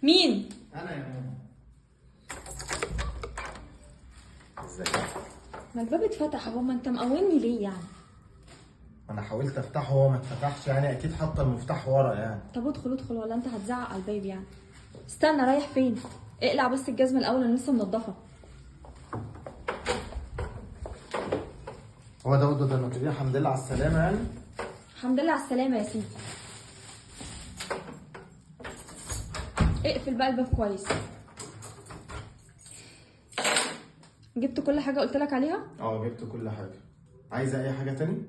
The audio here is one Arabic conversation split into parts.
مين؟ انا يا ماما. ازيك؟ ما الباب اتفتح اهو، ما انت مقومني ليه يعني؟ انا حاولت افتحه وهو ما اتفتحش، يعني اكيد حاطه المفتاح ورا يعني. طب ادخل ادخل، ولا انت هتزعق على الباب يعني؟ استنى، رايح فين؟ اقلع بس الجزمه الاول، انا لسه منضفه. هو ده انا كده الحمد لله على السلامه يعني. الحمد لله على السلامه يا سيدي. اقفل بقى الباب كويس. جبت كل حاجه قلت لك عليها؟ اه جبت كل حاجه. عايزه اي حاجه تاني؟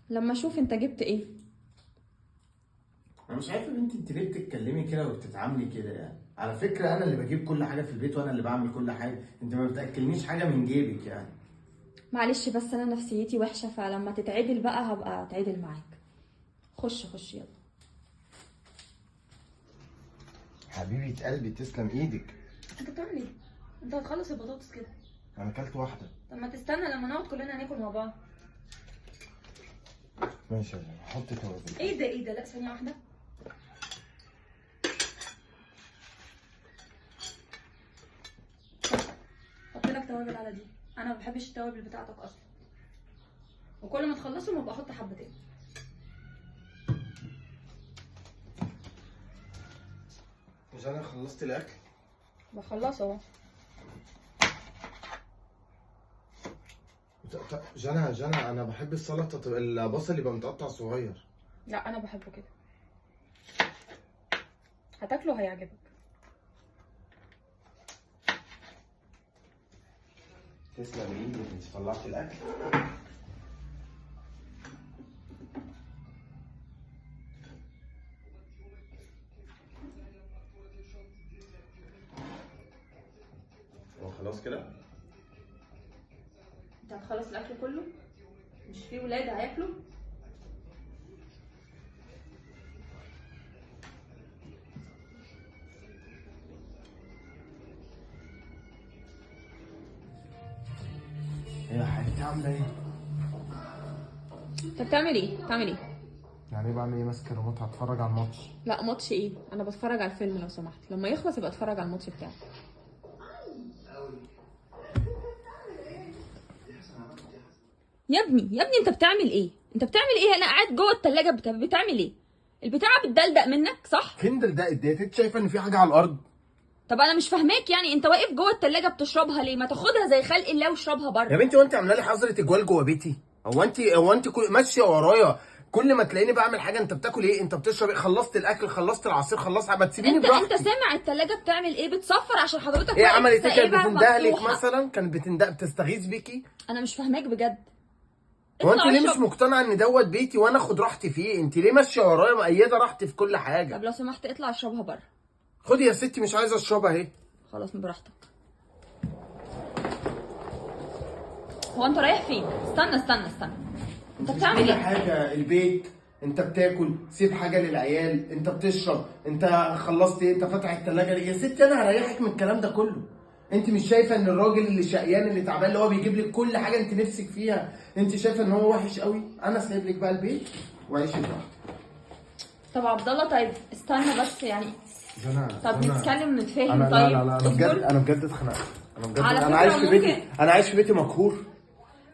لما اشوف انت جبت ايه. انا مش عارف يا بنتي انت ليه بتتكلمي كده وبتتعاملي كده يعني. على فكره انا اللي بجيب كل حاجه في البيت وانا اللي بعمل كل حاجه، انت ما بتاكلنيش حاجه من جيبك يعني. معلش بس انا نفسيتي وحشه، فلما تتعدل بقى هبقى اتعدل معاك. خش خش يلا. حبيبه قلبي تسلم ايدك. انت بتعمل ايه؟ انت هتخلص البطاطس كده؟ انا اكلت واحده. طب ما تستنى لما نقعد كلنا ناكل مع بعض. ماشي يا جماعه، حطي توابل. ايه ده ايه ده؟ لا ثانيه واحده. حط لك توابل على دي، انا ما بحبش التوابل بتاعتك اصلا. وكل ما تخلصهم ابقى احط حبه تاني. مش انا خلصت الاكل؟ بخلصه اهو. جنى انا بحب السلطه تبقى البصل يبقى متقطع صغير. لا انا بحبه كده. هتاكله هيعجبك. تسلم ايدك انت طلعتي الاكل. هو خلاص كده؟ انت هتخلص الاكل كله؟ مش في ولاد هياكلوا؟ ايه يا حبيبتي عامله ايه؟ انت بتعمل ايه؟ بتعمل ايه؟ يعني ايه بعمل ايه؟ ماسك الريموت هتفرج على الماتش. لا ماتش ايه؟ انا بتفرج على الفيلم لو سمحت، لما يخلص يبقى اتفرج على الماتش بتاعك. يا ابني يا ابني انت بتعمل ايه؟ انت بتعمل ايه؟ انا قاعد جوه التلاجة بتعمل ايه؟ البتاعة بتدلدق منك صح؟ فين ده ديت؟ انت شايفه ان في حاجه على الارض؟ طب انا مش فاهماك يعني، انت واقف جوه التلاجة بتشربها ليه؟ ما تاخدها زي خلق الله واشربها يا بره. بنتي هو انت عامله لي حظر تجوال جوه بيتي؟ هو انت ماشيه ورايا كل ما تلاقيني بعمل حاجه. انت بتاكل ايه؟ انت بتشرب ايه؟ خلصت الاكل، خلصت العصير، خلصت، ما تسيبيني انت براحتي. سامع التلاجة بتعمل ايه؟ بتصفر عشان حضرتك ايه واقف عملت ايه؟ كانت سايبها بتندهلك مفتوحة. مثلا؟ كانت بتستغيث بيكي؟ انا مش فاهماك بجد. هو انت اطلع ليه مش اشرب. مقتنعه ان دوت بيتي وانا اخد راحتي فيه؟ انت ليه ماشيه ورايا مقيده راحتي في كل حاجه؟ طب لو سمحت اطلع اشربها بره. خدي يا ستي، مش عايزه اشربها اهي. خلاص براحتك. هو انت رايح فين؟ استنى. انت بتعمل كل ايه؟ حاجه البيت، انت بتاكل سيب حاجه للعيال، انت بتشرب، انت خلصت ايه؟ انت فاتح الثلاجه ليه؟ يا ستي انا هريحك من الكلام ده كله. انت مش شايفه ان الراجل اللي شقيان اللي تعبان اللي هو بيجيب لك كل حاجه انت نفسك فيها، انت شايفه ان هو وحش قوي؟ انا سايب لك بقى البيت وعيشي براحتك. طب عبد الله طيب استنى بس يعني. جنى طب جنى، نتكلم نتفاهم انا طيب. لا انا بجد، اصبر. انا بجد اتخنقت. انا بجد على انا فكرة عايش في بيتي، ممكن. انا عايش في بيتي مقهور.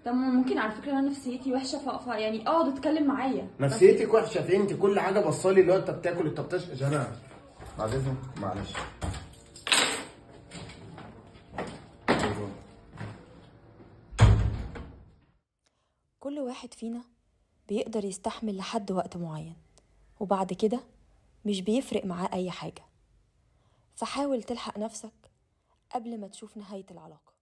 طب ممكن على فكره انا نفسيتي وحشه يعني اقعد اتكلم معايا. نفسيتك وحشه فين؟ انت كل حاجه بصالي اللي هو انت بتاكل انت بتشرب. جنى بعد اذنك معلش. كل واحد فينا بيقدر يستحمل لحد وقت معين، وبعد كده مش بيفرق معاه أي حاجة. فحاول تلحق نفسك قبل ما تشوف نهاية العلاقة.